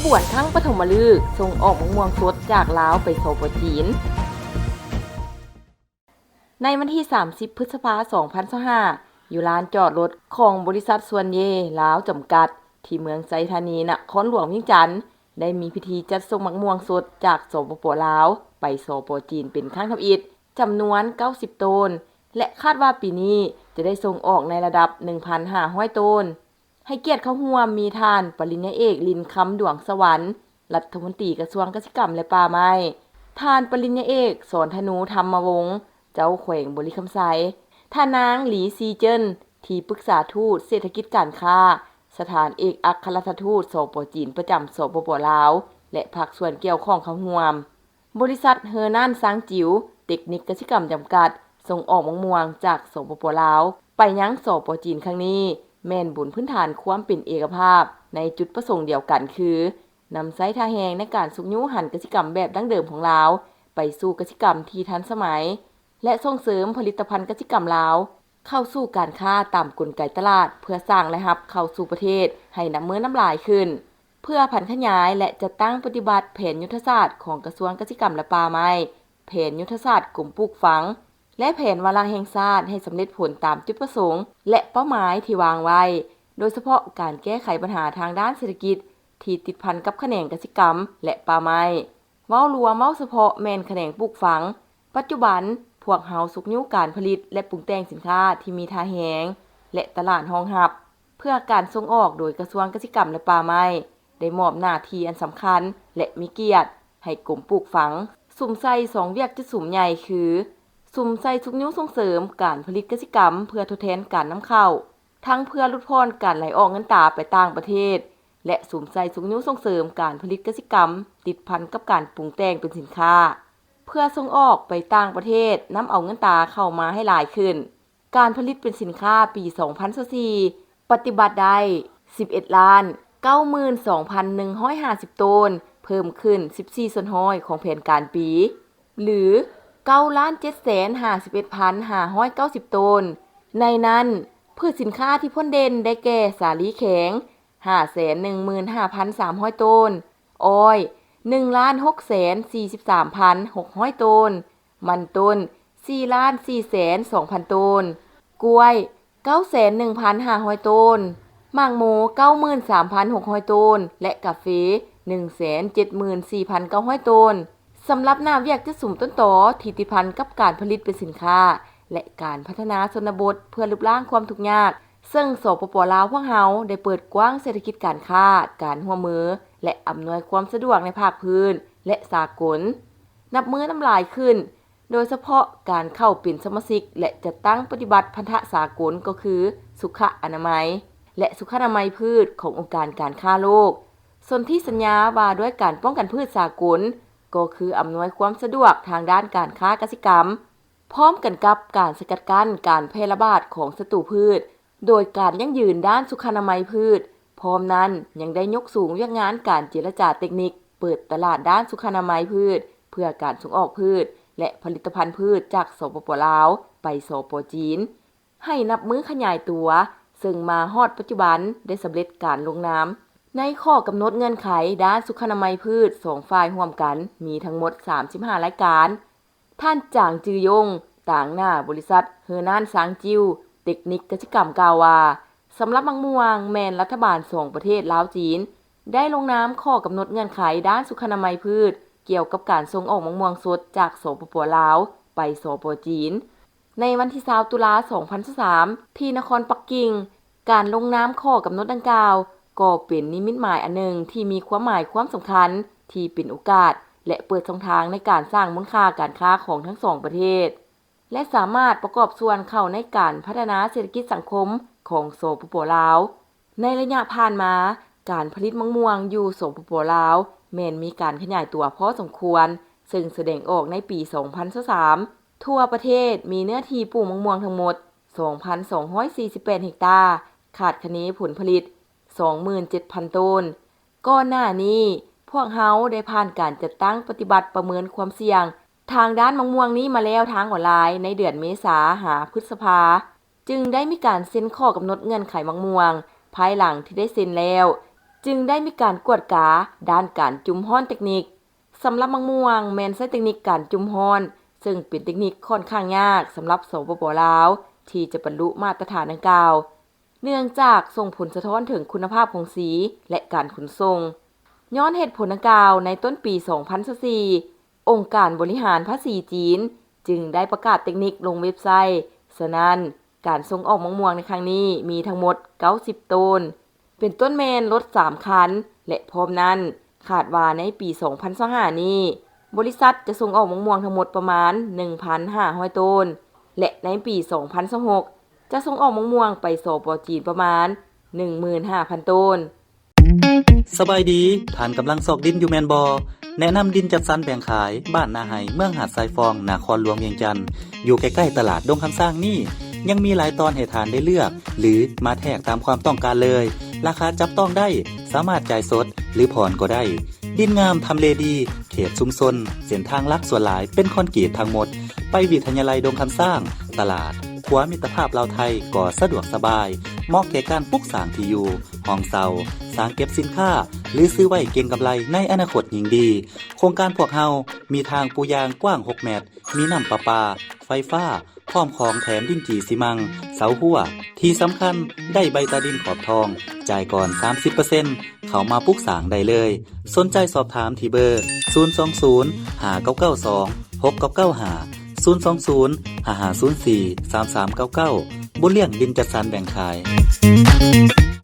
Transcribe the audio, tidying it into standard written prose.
บวนทั้งปฐมฤกษ์ส่งออกมะม่วงสดจากลาวไปสปป.จีนในวันที่ 30 พฤษภาคม 2025 อยู่ลานจอดรถของบริษัทส่วนเยลาวจำกัดที่เมืองไซธานีนครหลวงเวียงจันทน์ได้มีพิธีจัดส่งมะม่วงสดจากสปป.ลาวไปสปป.จีนเป็นครั้งทำอิฐจำนวน 90 ต้นและคาดว่าปีนี้จะได้ส่งออกในระดับ 1,500 ต้นให้เกียรติเข้าร่วมมีท่านปริญญาเอกลินคำดวงสวรรค์รัฐมนตรีกระทรวงเกษตรกรรมและป่าไม้ท่านปริญญาเอกสอนธนูธรรมวงศ์เจ้าแขวงบริคำไซท่านางหลีซีเจิ้นที่ปรึกษาทูตเศรษฐกิจการค้าสถานเอกอัครราชทูตสปป.จีนประจำสปป.ลาวและภาคส่วนเกี่ยวข้องเข้าร่วมบริษัทเฮอร์นันซางจิ๋วเทคนิคเกษตรกรรมจำกัดส่งออกมะม่วงจากสปป.ลาวไปยังสปป.จีนครั้งนี้แม่นบุญพื้นฐานความเป็นเอกภาพในจุดประสงค์เดียวกันคือนำไส้ท่าแหงในการสุกยุหันกสิกรรมแบบดั้งเดิมของลาวไปสู่กสิกรรมที่ทันสมัยและส่งเสริมผลิตภัณฑ์กสิกรรมลาวเข้าสู่การค้าตามกลไกตลาดเพื่อสร้างและรับเข้าสู่ประเทศให้น้ำมือน้ำลายขึ้นเพื่อผันขยายและจัดตั้งปฏิบัติแผนยุทธศาสตร์ของกระทรวงเกษตรกรรมและป่าไม้แผนยุทธศาสตร์กลุ่มปลูกฝังและแผนวาระแห่งชาติให้สำเร็จผลตามจุดประสงค์และเป้าหมายที่วางไว้โดยเฉพาะการแก้ไขปัญหาทางด้านเศรษฐกิจที่ติดพันกับแขนงกสิกรรมและป่าไม้เว้ารวมเว้าเฉพาะแม่นแขนงปลูกฝังปัจจุบันพวกเฮาสุกยุการผลิตและปรุงแต่งสินค้าที่มีท่าแหงและตลาดรองรับเพื่อการส่งออกโดยกระทรวงเกษตรกรรมและป่าไม้ได้มอบหน้าที่อันสำคัญและมีเกียรติให้กรมปลูกฝังสุ่มใส่2เวียกจุดสุ่มใหญ่คือสุ่มใส่สุกยุส่งเสริมการผลิตกสิกรรมเพื่อทดแทนการนำเข้าทั้งเพื่อลดพรการไหลออกเงินตราไปต่างประเทศและสุ่มใส่สุกยุส่งเสริมการผลิตกสิกรรมติดพันกับการปรุงแต่งเป็นสินค้าเพื่อส่งออกไปต่างประเทศนำเอาเงินตราเข้ามาให้หลายขึ้นการผลิตเป็นสินค้าปี 2024 ปฏิบัติได้ 11,92,150 ต้นเพิ่มขึ้น 14% ของแผนการปีหรือ 9,751,590 ต้นในนั้นพืชสินค้าที่พ้นเด่นได้แก่สาลีแข็ง 515,300 ต้นอ้อย 1,643,600 ต้นมันต้น 4,402,000 ต้นกล้วย 91,500 ต้นหมากหมู 93,600 ต้นและกาแฟ 174,900 ต้นสำหรับหน้าเวียกจะสุ่มต้นตอที่ติดพันกับการผลิตเป็นสินค้าและการพัฒนาชนบทเพื่อลดล้างความทุกข์ยากซึ่งสปป.ลาวพวกเฮาได้เปิดกว้างเศรษฐกิจการค้าการร่วมมือและอำนวยความสะดวกในภาคพื้นและสากลนับมือน้ำลายขึ้นโดยเฉพาะการเข้าเป็นสมาชิกและจัดตั้งปฏิบัติพันธะสากลก็คือสุขอนามัยและสุขอนามัยพืชขององค์การการค้าโลกสนธิสัญญาว่าด้วยการป้องกันพืชสากลก็คืออำนวยความสะดวกทางด้านการค้ากสิกรรมพร้อมกันกับการสกัดกั้นการแพร่ระบาดของศัตรูพืชโดยการยั่งยืนด้านสุขอนามัยพืชพร้อมนั้นยังได้ยกสูงเรื่องงานการเจรจาเทคนิคเปิดตลาดด้านสุขอนามัยพืชเพื่อการส่งออกพืชและผลิตภัณฑ์พืชจากสปป.ลาวไปสปป.จีนให้นับมือขยายตัวซึ่งมาฮอดปัจจุบันได้สำเร็จการลงนามในข้อกำหนดเงื่อนไขด้านสุขอนามัยพืช2ฝ่ายร่วมกันมีทั้งหมด35รายการท่านจางจือยงต่างหน้าบริษัทเฮอร์นันซางจิวเทคนิคเกษตรกรรมกล่าวว่าสำหรับมะม่วงแม่นรัฐบาล2ประเทศลาวจีนได้ลงนามข้อกำหนดเงื่อนไขด้านสุขอนามัยพืชเกี่ยวกับการส่งออกมะม่วงสดจากสปป.ลาวไปสปป.จีนในวันที่20ตุลาคม 2023ที่นครปักกิ่งการลงนามข้อกำหนดดังกล่าวก็เป็นนิมิตหมายอันหนึ่งที่มีความหมายความสำคัญที่เป็นโอกาสและเปิดช่องทางในการสร้างมูลค่าการค้าของทั้งสองประเทศและสามารถประกอบส่วนเข้าในการพัฒนาเศรษฐกิจสังคมของสปป.ลาวในระยะผ่านมาการผลิตมะม่วงอยู่สปป.ลาวแม้นมีการขยายตัวพอสมควรซึ่งแสดงออกในปี 2023ทั่วประเทศมีเนื้อที่ปลูกมะม่วงทั้งหมด 2,248 เฮกตาร์ขาดคะเนผลผลิต 27,000 ต้นก่อนหน้านี้พวกเฮาได้ผ่านการจัดตั้งปฏิบัติประเมินความเสี่ยงทางด้านมะม่วงนี้มาแล้วทางออนไลน์ในเดือนเมษาหาพฤษภาจึงได้มีการเซ็นข้อกำหนดเงื่อนไขมะม่วงภายหลังที่ได้เซ็นแล้ว จึงได้มีการกวดกาด้านการจุ่มฮ้อนเทคนิคสำหรับมะม่วงแม่นใช้เทคนิคการจุ่มฮ้อนซึ่งเป็นเทคนิคค่อนข้างยากสำหรับสปป.ลาวที่จะบรรลุมาตรฐานดังกล่าวเนื่องจากส่งผลสะท้อนถึงคุณภาพของสีและการขนส่งย้อนเหตุผลดังกล่าวในต้นปี 2024 องค์การบริหารภาษีจีนจึงได้ประกาศเทคนิคลงเว็บไซต์ฉะนั้นการส่งออกมะม่วงในครั้งนี้มีทั้งหมด90ต้นเป็นต้นเมนรถ3คันและพร้อมนั้นคาดว่าในปี 2025 นี้บริษัทจะส่งออกมะม่วงทั้งหมดประมาณ 1,500 ต้นและในปี 2026 จะส่งออกมะม่วงไปสป.จีนประมาณ 15,000 ต้นสบายดีท่านกำลังซอกดินอยู่แม่นบ่แนะนำดินจัดสรรแบ่งขายบ้านนาไห้เมืองหาดทรายฟองนครหลวงเวียงจันทน์อยู่ใกล้ๆตลาดดงคำสร้างนี่ยังมีหลายตอนให้ทานได้เลือกหรือมาแทกตามความต้องการเลยราคาจับต้องได้สามารถจ่ายสดหรือผ่อนก็ได้ดินงามทำเลดีเขตชุมชนเส้นทางลักส่วนหลายเป็นคอนกรีตทั้งหมดไปวิทยาลัยดงคำสร้างตลาดครัวมิตรภาพลาวไทยก็สะดวกสบายเหมาะแก่การปลูกสร้างที่อยู่ห้องเซาสร้างเก็บสินค้าหรือซื้อไว้เก็งกำไรในอนาคตยิ่งดีโครงการพวกเฮามีทางปูยางกว้าง6เมตรมีน้ำประปาไฟฟ้าพร้อมของแถมดินจีซีมังเสาหัวที่สำคัญได้ใบตาดินขอบทองจ่ายก่อน 30% เข้ามาปลูกสร้างได้เลยสนใจสอบถามที่เบอร์020 5992 6995 020 5504 3399บุญเลี้ยงดินจัดสรรแบ่งขาย